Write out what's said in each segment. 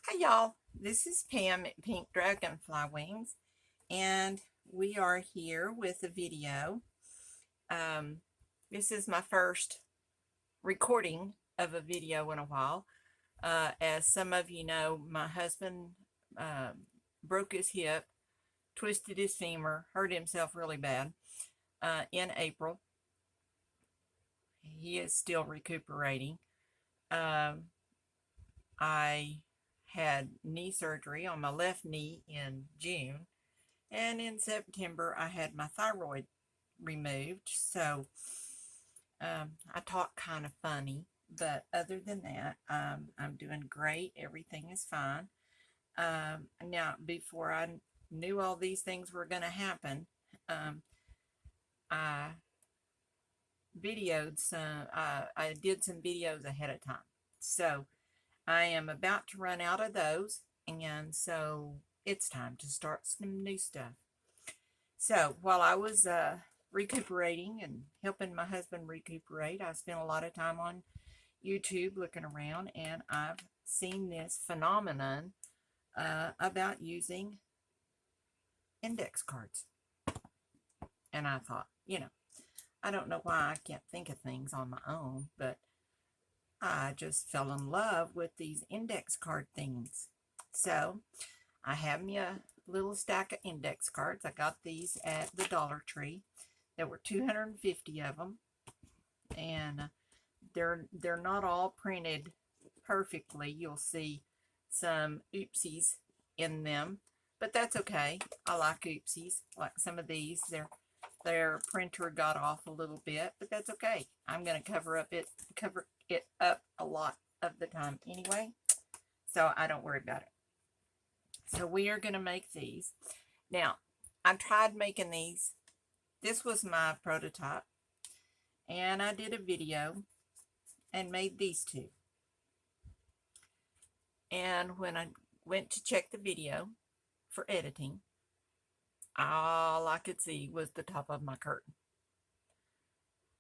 Hi y'all, this is Pam at Pink Dragonfly Wingz, and we are here with a video. Um, this is my first recording of a video in a while. As some of you know, my husband broke his hip, twisted his femur, hurt himself really bad in April. He is still recuperating. I had knee surgery on my left knee in June, and in September I had my thyroid removed. So I talk kind of funny, but other than that, I'm doing great. Everything is fine. Now, before I knew all these things were going to happen, I videoed some. I did some videos ahead of time, so I am about to run out of those, and so it's time to start some new stuff. So while I was recuperating and helping my husband recuperate, I spent a lot of time on YouTube looking around, and I've seen this phenomenon about using index cards. And I thought, I don't know why I can't think of things on my own, but I just fell in love with these index card things. So I have me a little stack of index cards. I got these at the Dollar Tree. There were 250 of them, and they're not all printed perfectly. You'll see some oopsies in them, but that's okay. I like oopsies. Like some of these, their printer got off a little bit, but that's okay. I'm going to cover it up a lot of the time anyway, so I don't worry about it. So we are going to make these. Now, I tried making these. This was my prototype, and I did a video and made these two. And when I went to check the video for editing, all I could see was the top of my curtain.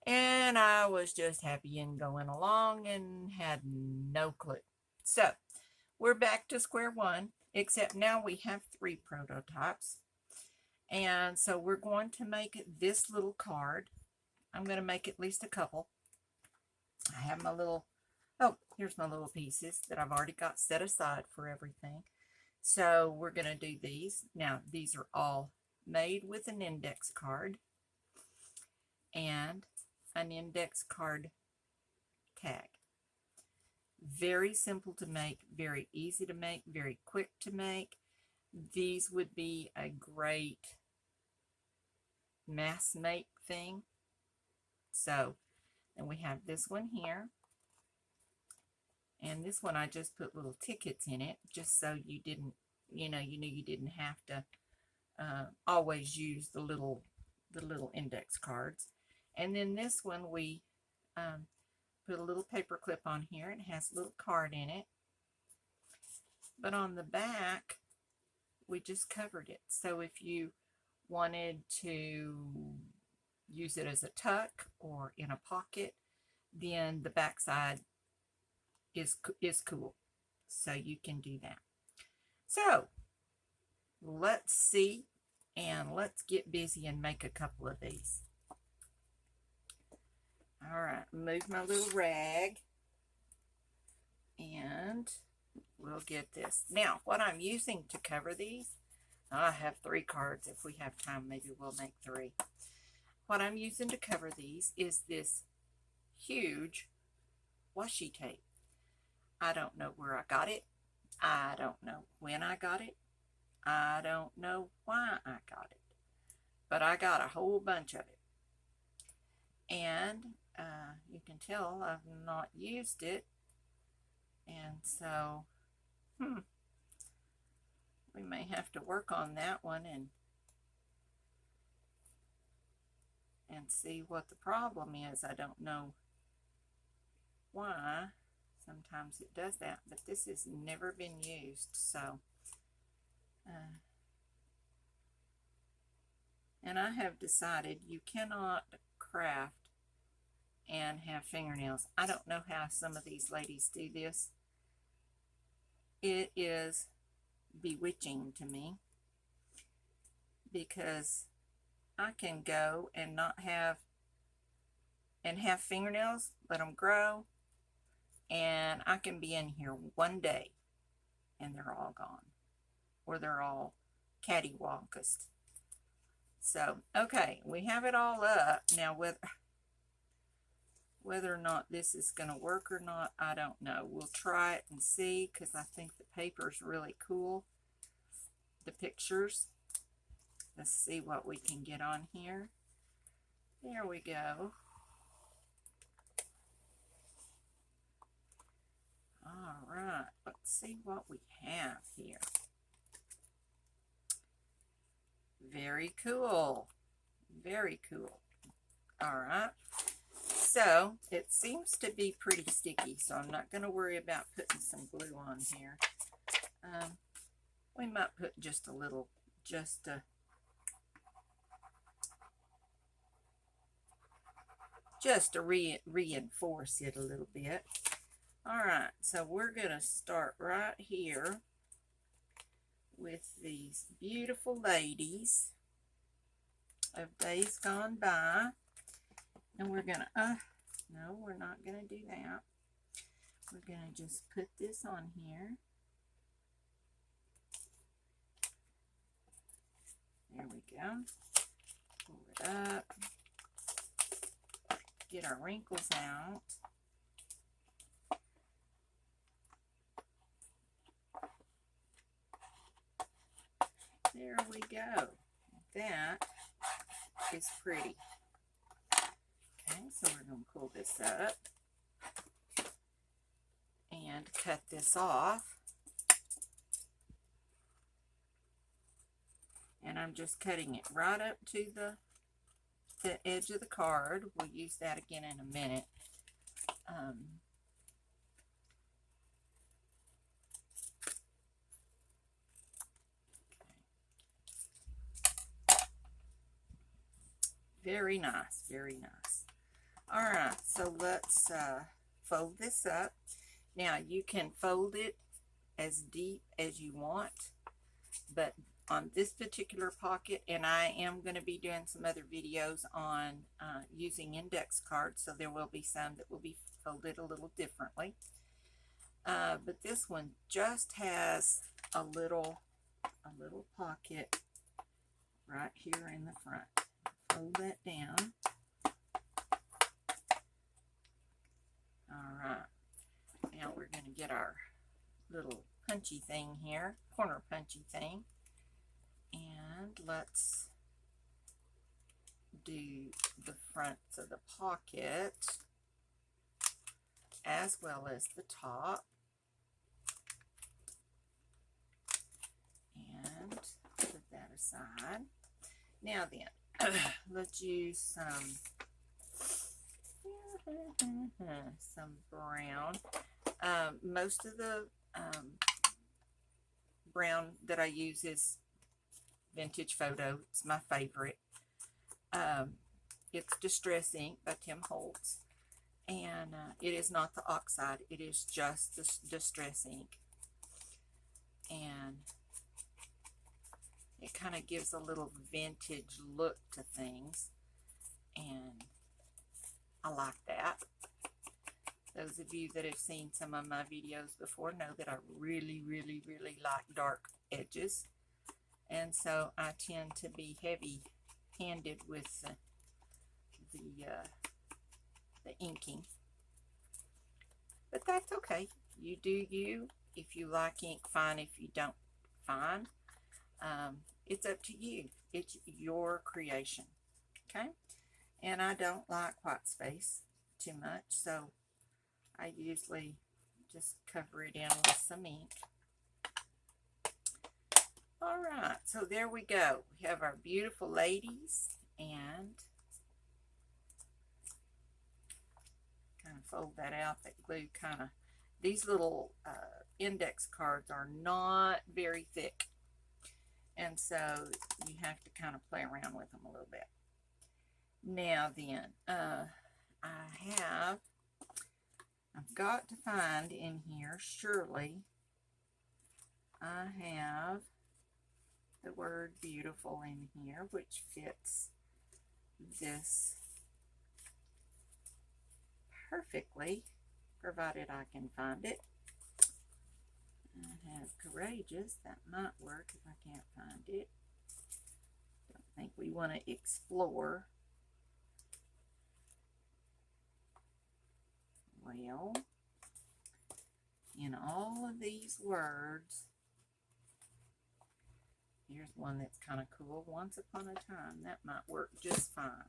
And I was just happy and going along and had no clue. So we're back to square one, except now we have 3 prototypes. And so we're going to make this little card. I'm going to make at least a couple. I have my little, here's my little pieces that I've already got set aside for everything. So we're going to do these. Now, these are all made with an index card and an index card tag. Very simple to make, very easy to make, very quick to make. These would be a great mass make thing. So, and we have this one here. And this one I just put little tickets in it just so you didn't, you knew you didn't have to always use the little index cards. And then this one we put a little paper clip on here. It has a little card in it. But on the back, we just covered it. So if you wanted to use it as a tuck or in a pocket, then the back side is cool. So you can do that. So let's see, and let's get busy and make a couple of these. All right, move my little rag, and we'll get this. Now, what I'm using to cover these, I have 3 cards. If we have time, maybe we'll make 3. What I'm using to cover these is this huge washi tape. I don't know where I got it. I don't know when I got it. I don't know why I got it. But I got a whole bunch of it. And you can tell I've not used it. And so, we may have to work on that one and see what the problem is. I don't know why. Sometimes it does that, but this has never been used, so and I have decided you cannot craft and have fingernails. I don't know how some of these ladies do this, it is bewitching to me because I can go and not have fingernails, let them grow, and I can be in here one day and they're all gone, or they're all cattywampus. So, okay, we have it all up. Now, whether or not this is going to work or not, I don't know. We'll try it and see, because I think the paper is really cool. The pictures. Let's see what we can get on here. There we go. All right, let's see what we have here. Very cool. Very cool. All right. So it seems to be pretty sticky, so I'm not going to worry about putting some glue on here. We might put just a little, just to reinforce it a little bit. All right, so we're going to start right here with these beautiful ladies of days gone by. And we're going to, no, we're not going to do that. We're going to just put this on here. There we go. Pull it up. Get our wrinkles out. There we go. That is pretty. Okay, so we're going to pull this up and cut this off. And I'm just cutting it right up to the edge of the card. We'll use that again in a minute. Very nice, very nice. All right, so let's fold this up. Now you can fold it as deep as you want, but on this particular pocket, and I am going to be doing some other videos on using index cards, so there will be some that will be folded a little differently. But this one just has a little pocket right here in the front. Fold that down. All right. Now we're going to get our little punchy thing here, corner punchy thing. And let's do the fronts of the pocket as well as the top. And put that aside. Now then, let's use some brown. Most of the brown that I use is Vintage Photo. It's my favorite. It's Distress Ink by Tim Holtz, and it is not the oxide, it is just the Distress Ink, and it kind of gives a little vintage look to things, and I like that. Those of you that have seen some of my videos before know that I really like dark edges. And so I tend to be heavy-handed with the inking. But that's okay. You do you. If you like ink, fine. If you don't, fine. It's up to you. It's your creation. Okay? And I don't like white space too much, so I usually just cover it in with some ink. All right, so there we go. We have our beautiful ladies, and kind of fold that out. That glue kind of, these little index cards are not very thick, and so you have to kind of play around with them a little bit. Now then, I've got to find in here, surely, I have the word beautiful in here, which fits this perfectly, provided I can find it. I have courageous. That might work if I can't find it. Don't think we want to explore. Well, in all of these words, here's one that's kind of cool. Once upon a time. That might work just fine.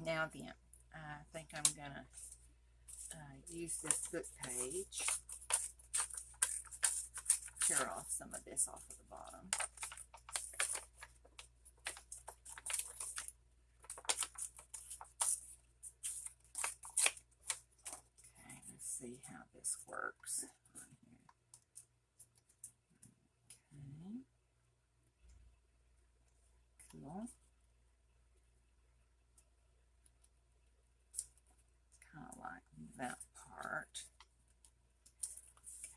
Now then, I think I'm going to use this book page. Tear off some of this off of the bottom. Okay, let's see how this works on here. Okay. Cool. Kind of like that part.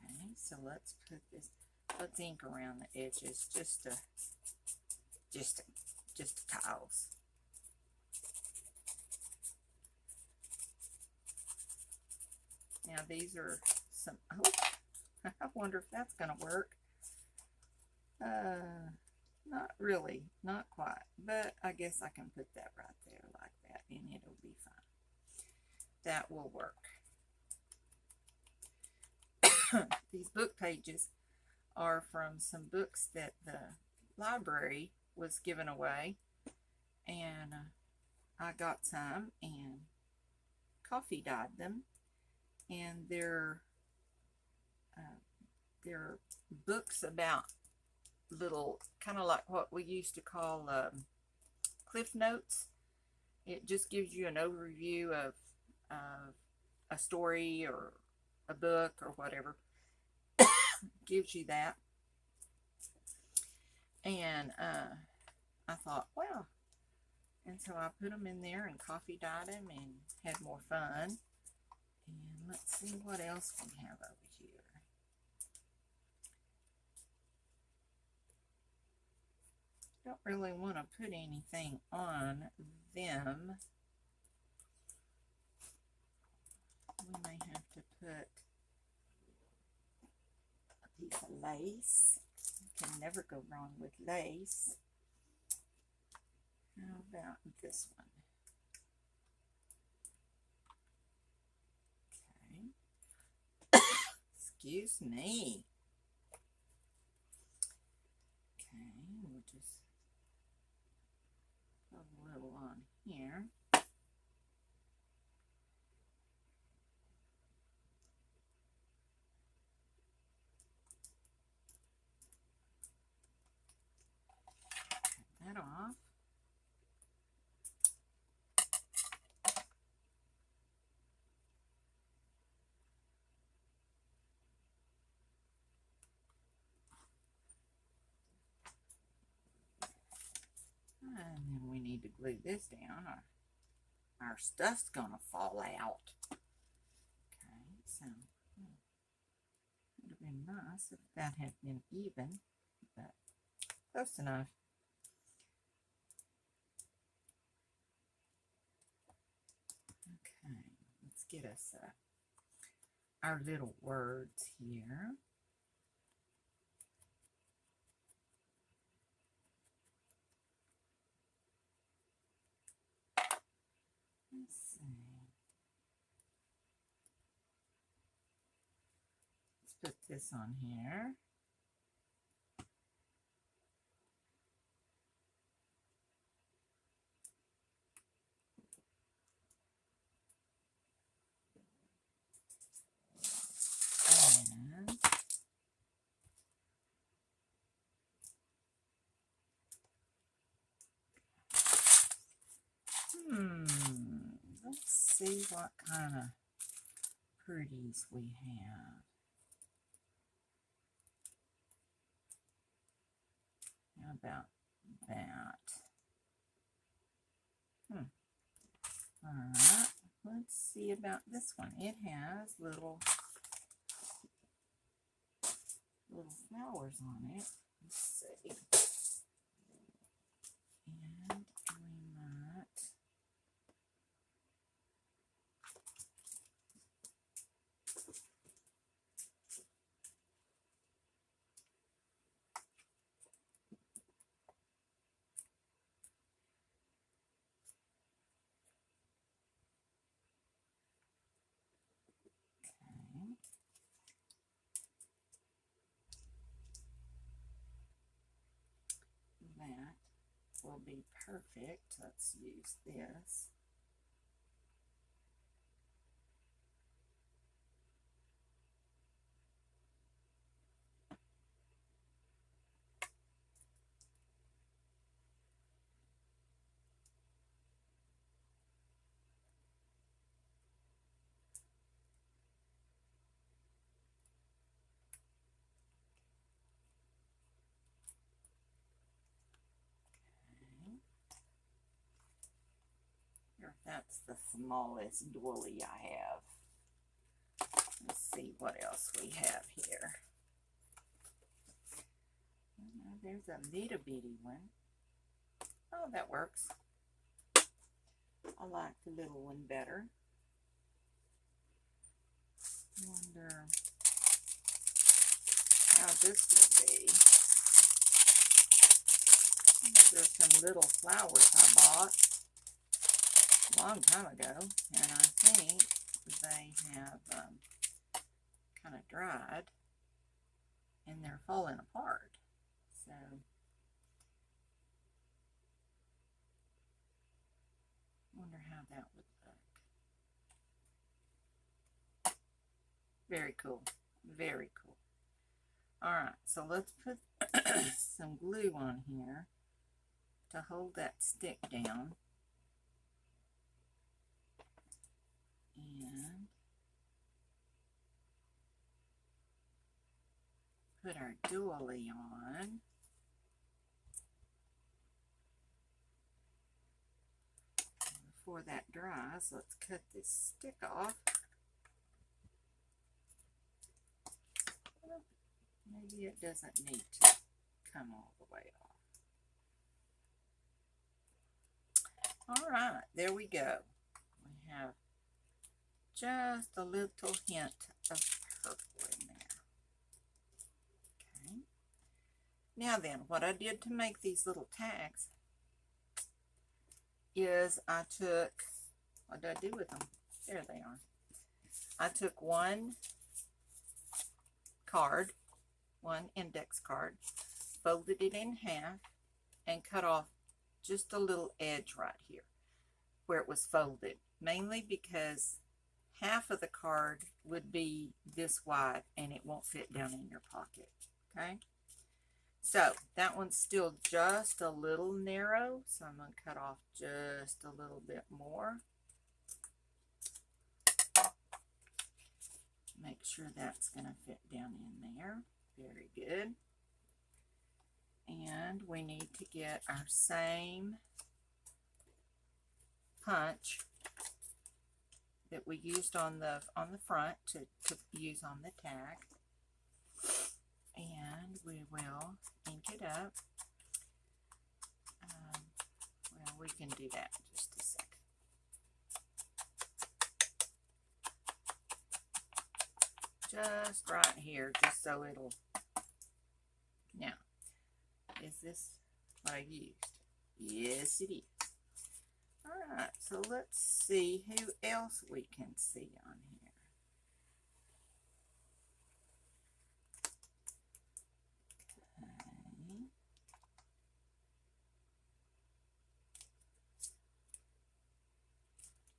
Okay, so let's put this, let's ink around the edges just tiles. Now these are some, oh, I wonder if that's going to work. Not really, not quite, but I guess I can put that right there like that and it'll be fine. That will work. These book pages are from some books that the library was giving away, and I got some and coffee dyed them, and they're books about little, kind of like what we used to call cliff notes. It just gives you an overview of a story or a book or whatever. Gives you that. And I thought, well, and so I put them in there and coffee dyed them and had more fun. And let's see what else we have over here. Don't really want to put anything on them. We may have to put a piece of lace. You can never go wrong with lace. How about this one? Okay. Excuse me. Okay, we'll just put a little on here. Cut that off. And then we need to glue this down, or our stuff's gonna fall out. Okay, so it would have been nice if that had been even, but close enough. Okay, let's get us our little words here. Let's see. Let's put this on here. And let's see what kind of pretties we have. How about that? Alright, let's see about this one. It has little little flowers on it. Let's see. And we might that will be perfect. Let's use this. Here, that's the smallest doily I have. Let's see what else we have here. There's a little bitty one. Oh, that works. I like the little one better. Wonder how this will be. There's some little flowers I bought a long time ago, and I think they have kind of dried and they're falling apart. So wonder how that would look. Very cool. Very cool. Alright, so let's put some glue on here to hold that stick down. And put our doily on. Before that dries, let's cut this stick off. Well, maybe it doesn't need to come all the way off. Alright, there we go. We have just a little hint of purple in there. Okay. Now then, what I did to make these little tags is I took, what did I do with them? There they are. I took one card, one index card, folded it in half, and cut off just a little edge right here where it was folded, mainly because half of the card would be this wide and it won't fit down in your pocket. Okay, so that one's still just a little narrow, so I'm going to cut off just a little bit more. Make sure that's going to fit down in there. Very good. And we need to get our same punch that we used on the front to use on the tag. And we will ink it up. Well, we can do that in just a second. Just right here, just so it'll... Now, is this what I used? Yes, it is. Alright, so let's see who else we can see on here. Okay.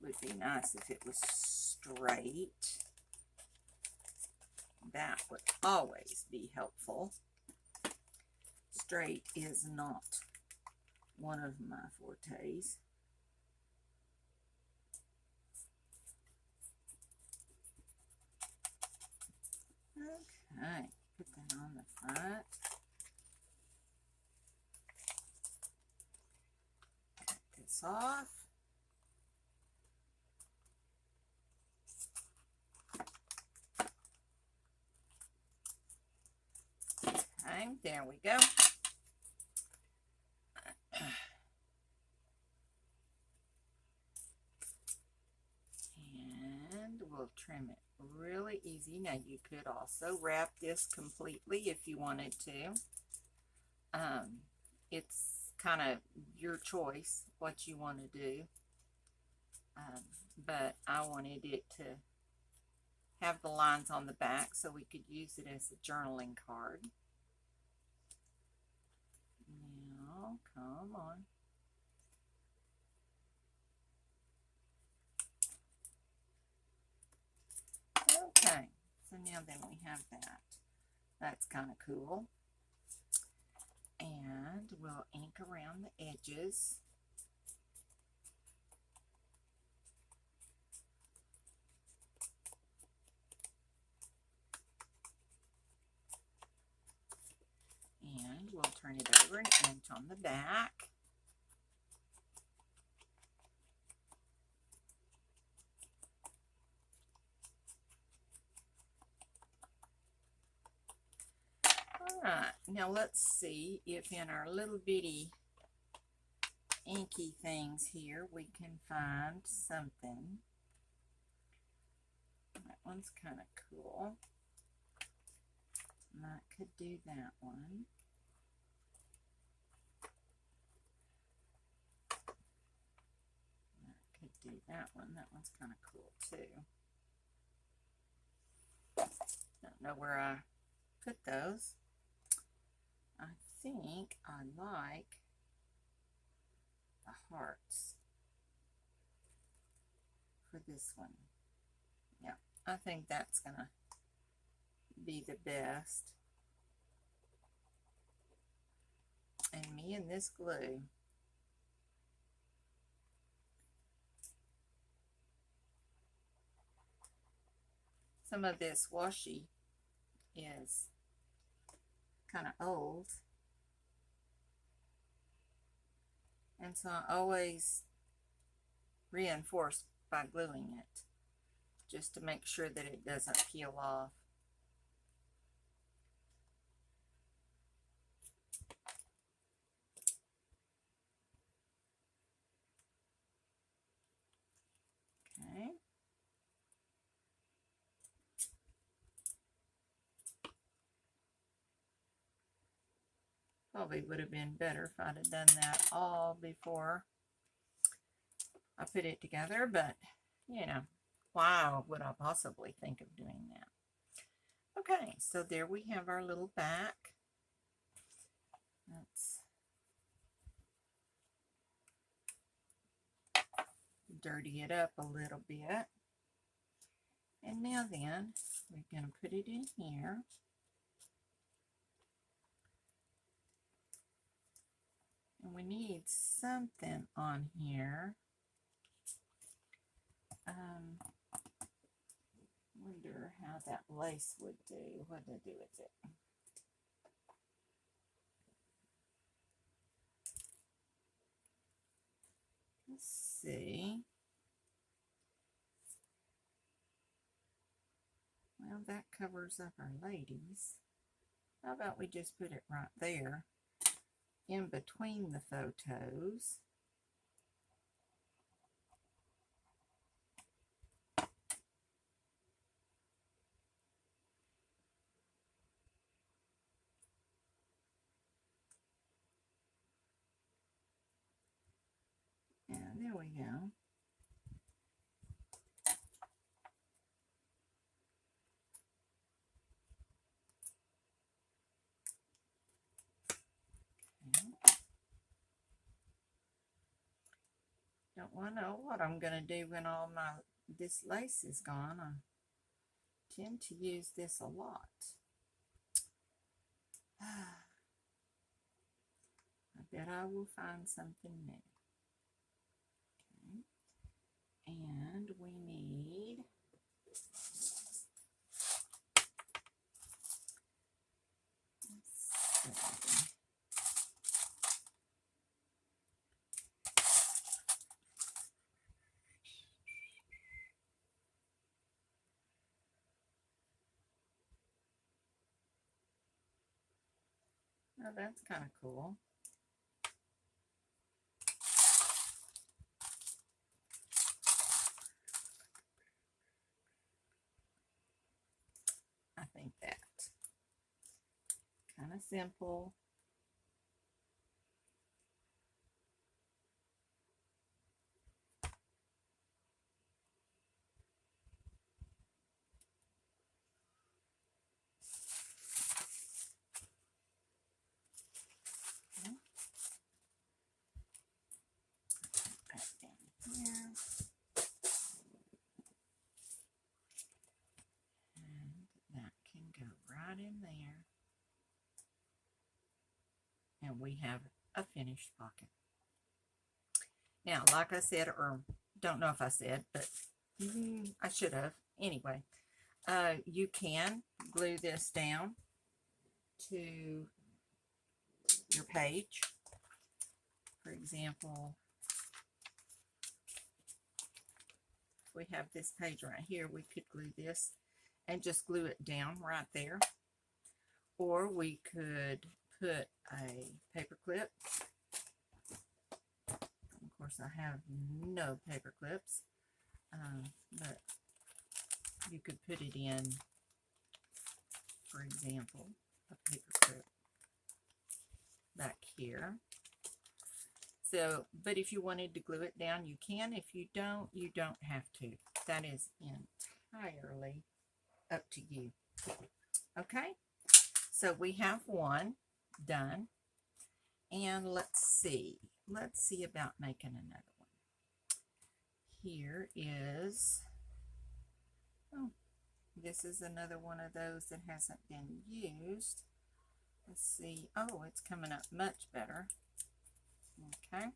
Would be nice if it was straight. That would always be helpful. Straight is not one of my fortes. Okay, put that on the front. Cut this off. Okay, there we go. And we'll trim it really easy. Now you could also wrap this completely if you wanted to. It's kind of your choice what you want to do. But I wanted it to have the lines on the back so we could use it as a journaling card. Now, come on. Okay, so now then we have that. That's kind of cool. And we'll ink around the edges. And we'll turn it over and inch on the back. Alright, now let's see if in our little bitty inky things here we can find something. That one's kind of cool. That could do that one. That could do that one. That one's kind of cool too. Don't know where I put those. I think I like the hearts for this one. Yeah, I think that's gonna be the best. And me and this glue. Some of this washi is kind of old, and so I always reinforce by gluing it just to make sure that it doesn't peel off. Okay. Probably would have been better if I'd have done that all before I put it together, but you know, why would I possibly think of doing that? Okay, so there we have our little back. Let's dirty it up a little bit. And now then, we're going to put it in here. And we need something on here. Wonder how that lace would do. What to do with it? Let's see. Well, that covers up our ladies. How about we just put it right there in between the photos? Yeah, there we go. Okay. Don't want to know what I'm going to do when all this lace is gone. I tend to use this a lot. I bet I will find something new. Okay. And we need Oh, that's kind of cool. I think that kind of simple. In there, and we have a finished pocket. Now, like I said, or don't know if I said, but I should have. Anyway, you can glue this down to your page. For example, if we have this page right here, we could glue this and just glue it down right there. Or we could put a paper clip. Of course, I have no paper clips, but you could put it in, for example, a paper clip back here. So, but if you wanted to glue it down, you can. If you don't have to. That is entirely up to you. Okay? So we have one done, and let's see about making another one. Here is, oh, this is another one of those that hasn't been used. Let's see, oh, it's coming up much better. Okay.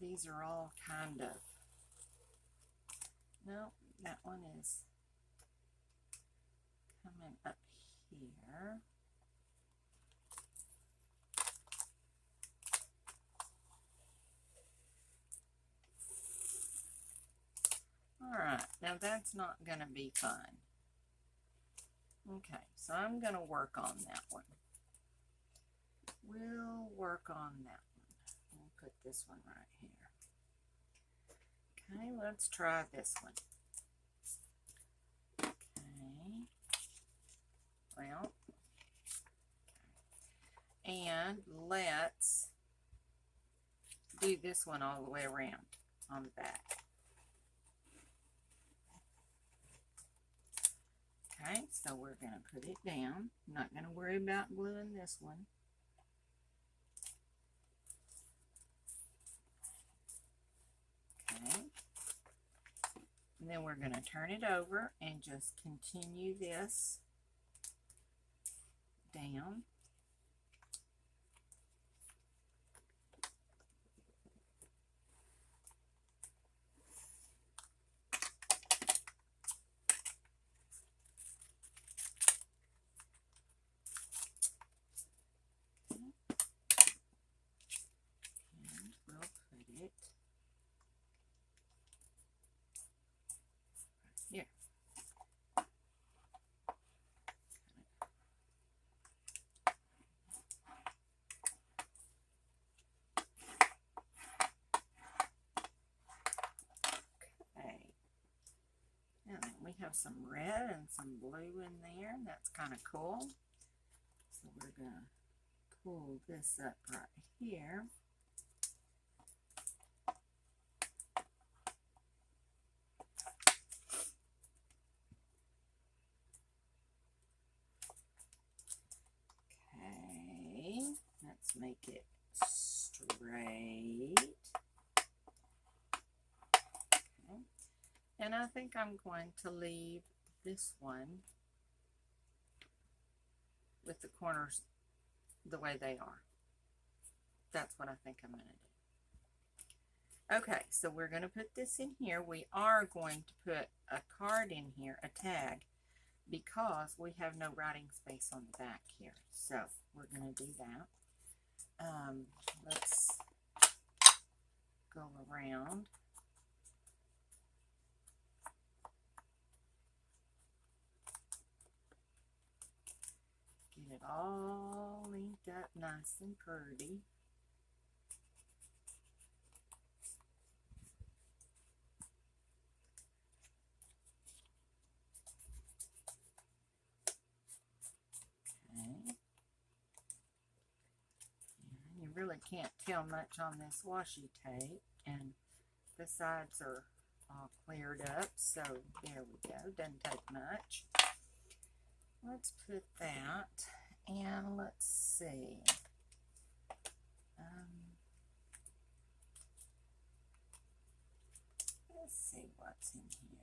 These are all kind of, no, that one is coming up here. All right, now that's not going to be fun. Okay, so I'm going to work on that one. We'll work on that one. We'll put this one right here. Okay, let's try this one. Okay. Well, okay. And let's do this one all the way around on the back. Okay, so we're going to put it down. I'm not going to worry about gluing this one. Okay. And then we're going to turn it over and just continue this down. Here. Okay. And then we have some red and some blue in there. That's kind of cool. So we're going to pull this up right here. Let's make it straight. Okay. And I think I'm going to leave this one with the corners the way they are. That's what I think I'm going to do. Okay, so we're going to put this in here. We are going to put a card in here, a tag, because we have no writing space on the back here. So we're going to do that. Let's go around. it all inked up nice and pretty. Okay. And you really can't tell much on this washi tape, and the sides are all cleared up, so there we go. Doesn't take much. Let's put that, and let's see. Let's see what's in here.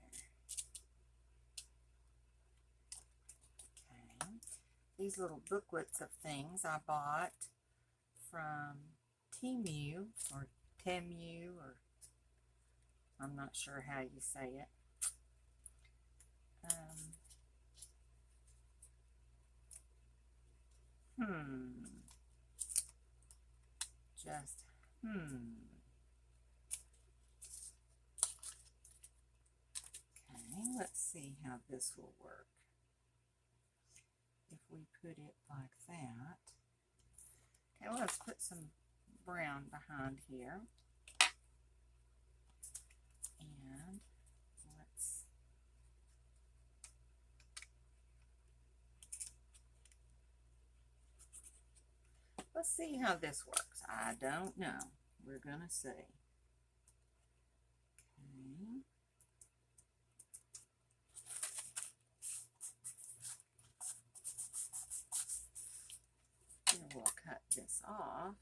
Okay. These little booklets of things I bought from Temu, or Temu, or I'm not sure how you say it. Just, Okay, let's see how this will work. If we put it like that. Okay, well, let's put some brown behind here. And let's see how this works. I don't know. We're going to see. Okay. Then we'll cut this off.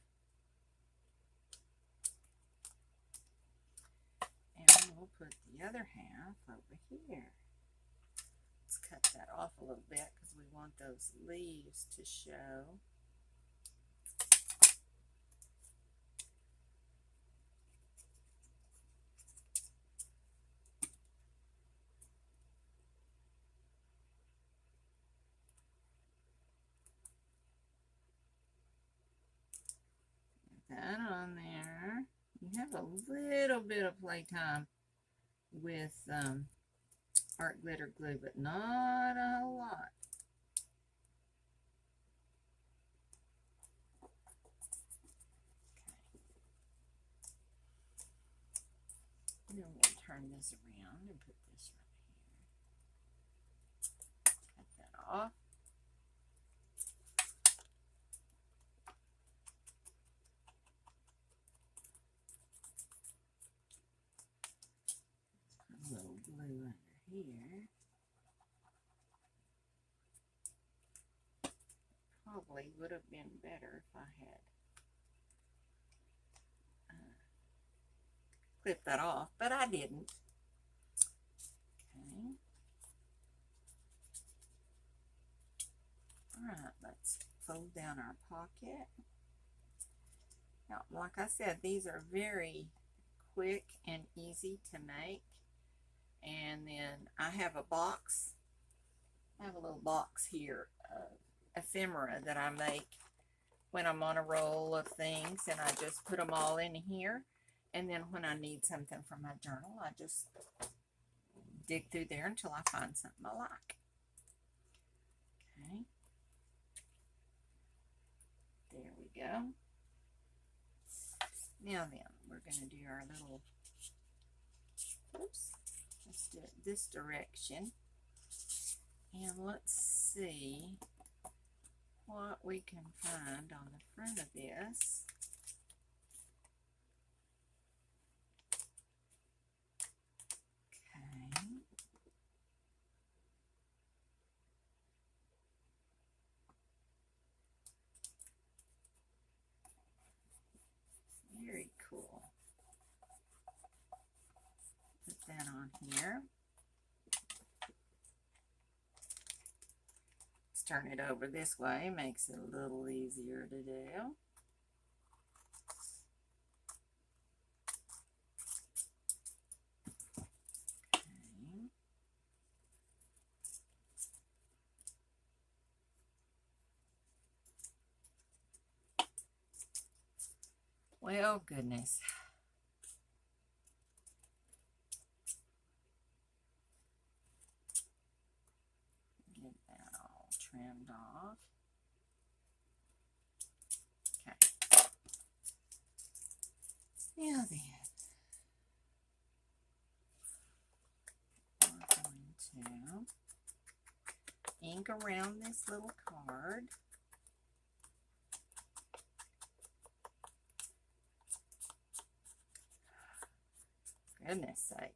And we'll put the other half over here. Let's cut that off a little bit because we want those leaves to show. That on there. You have a little bit of playtime with art glitter glue, but not a whole lot. And then we'll turn this around and put this right here. Cut that off. Put a little glue under here. Probably would have been better if I had clipped that off, but I didn't. Okay. All right, let's fold down our pocket. Now, like I said, these are very quick and easy to make. And then I have a box. I have a little box here of ephemera that I make when I'm on a roll of things, and I just put them all in here. And then when I need something for my journal, I just dig through there until I find something I like. Okay. There we go. Now then, we're going to do our little, oops, let's do it this direction. And let's see what we can find on the front of this. Okay. Very cool. Put that on here. Let's turn it over this way, makes it a little easier to do. Okay. Well, goodness. Get that all trimmed off. pink around this little card. Goodness sake.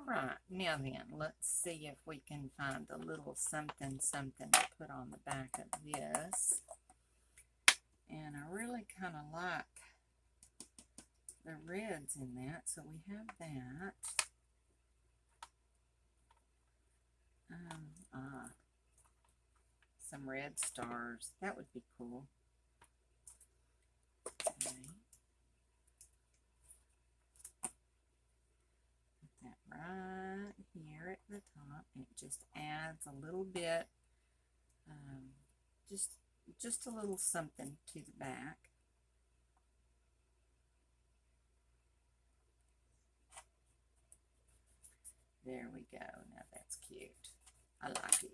Alright, now then, let's see if we can find a little something to put on the back of this. And I really kind of like the reds in that, so we have that. Some red stars. That would be cool. Okay. Put that right here at the top. It just adds a little bit, just a little something to the back. There we go. Now that's cute. I like it.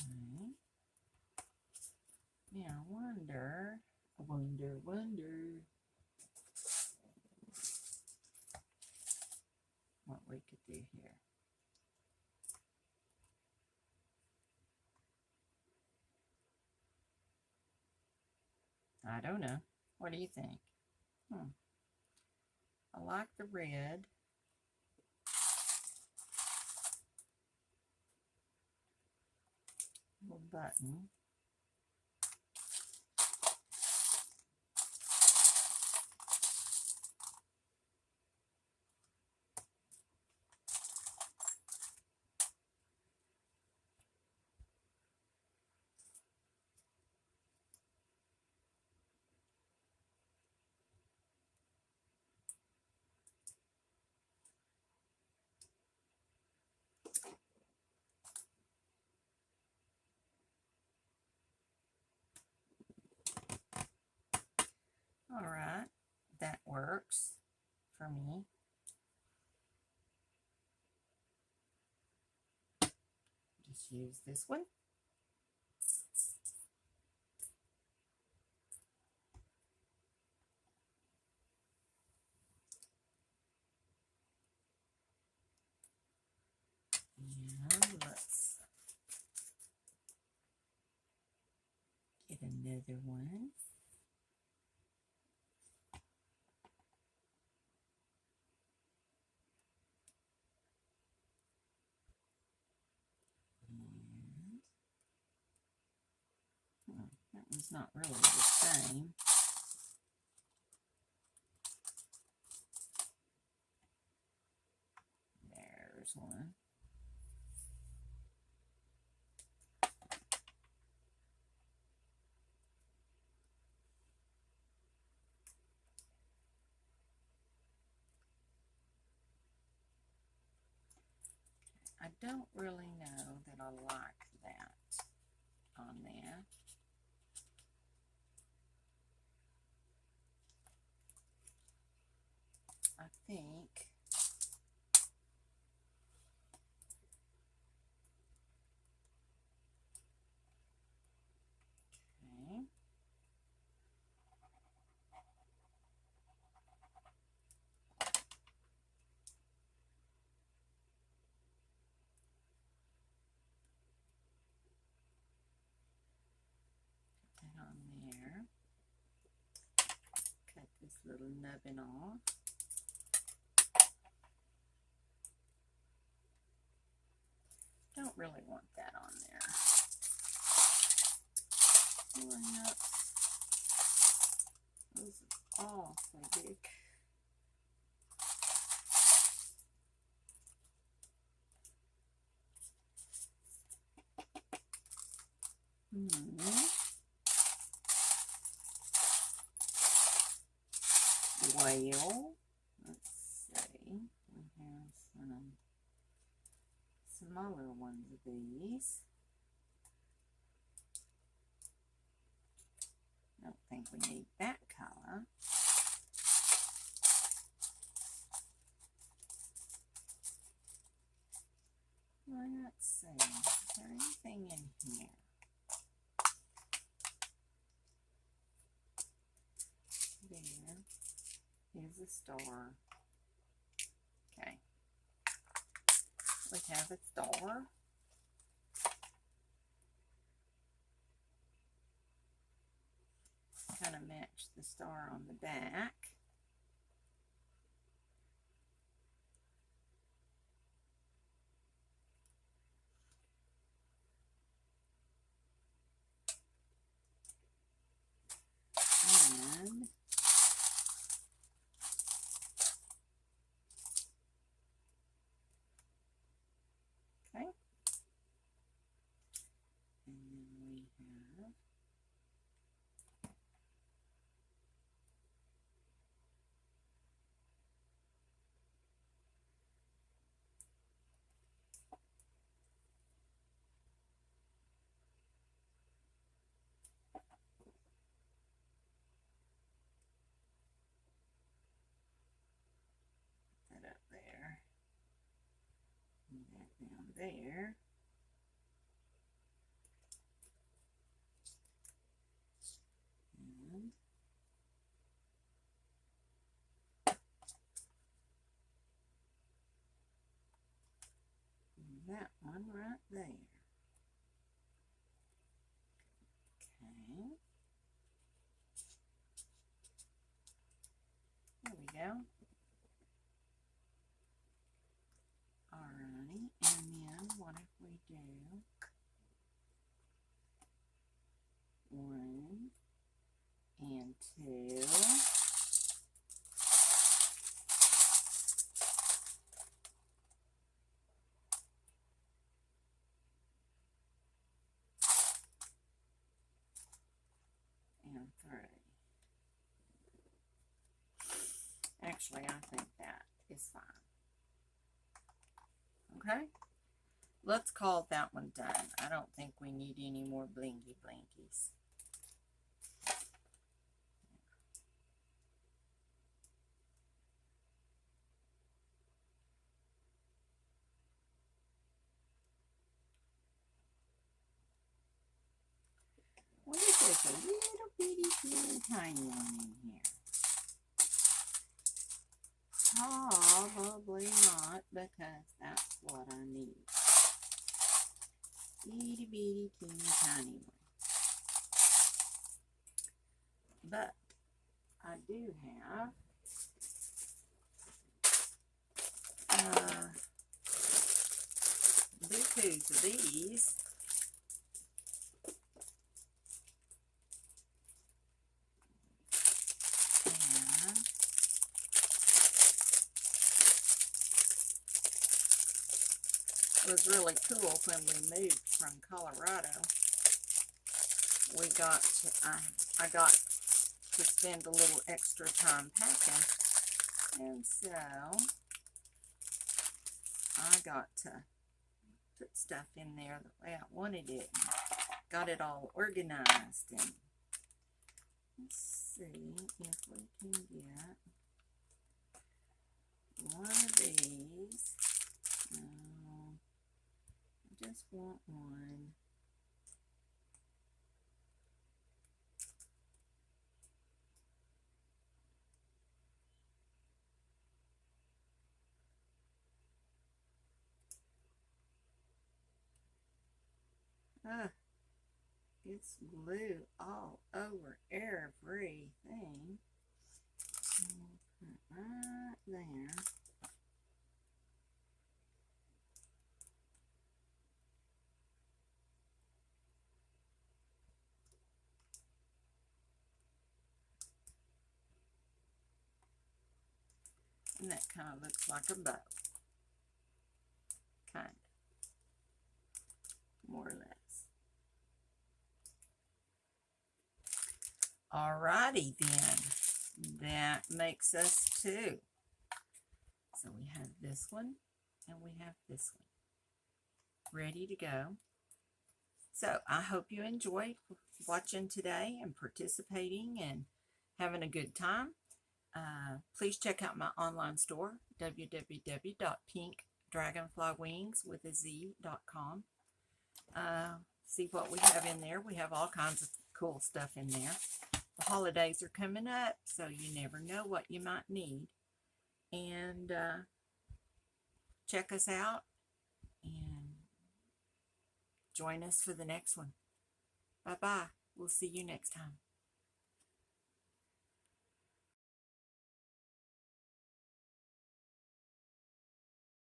Okay. Now I wonder what we could do here. I don't know. What do you think? I like the red. Little button. All right, that works for me. Just use this one. And let's get another one. That one's not really the same. There's one. I don't really know that I like that on there. I think okay. Put that on there. Cut this little nubbin off. Don't really want that on there. Oh, those are all so big. Well, let's see. We have some smaller ones of these. think we need that color. Let's see, is there anything in here? There is a star. Okay. We have a star. Kind of match the star on the back. And okay. And then we have that up there, and that down there. And that one right there. Okay. There we go. Alrighty, and then what if we do 1 and 2, and 3. Actually, I think that is fine. Okay, let's call that one done. I don't think we need any more blinky blinkies. What if there's a little bitty teeny tiny one in here? Probably not, because that's what I need. Itty bitty teeny tiny one. But I do have bukus of these. It was really cool when we moved from Colorado. We got to, I got to spend a little extra time packing, and so I got to put stuff in there the way I wanted it. Got it all organized, and let's see if we can get one of these. I just want one. It's glue all over everything. We'll put it right there. And that kind of looks like a bow. Kind of. More or less. Alrighty then. That makes us 2. So we have this one and we have this one. Ready to go. So I hope you enjoyed watching today and participating and having a good time. Please check out my online store, www.pinkdragonflywingz.com. See what we have in there. We have all kinds of cool stuff in there. The holidays are coming up, so you never know what you might need. And check us out and join us for the next one. Bye-bye. We'll see you next time.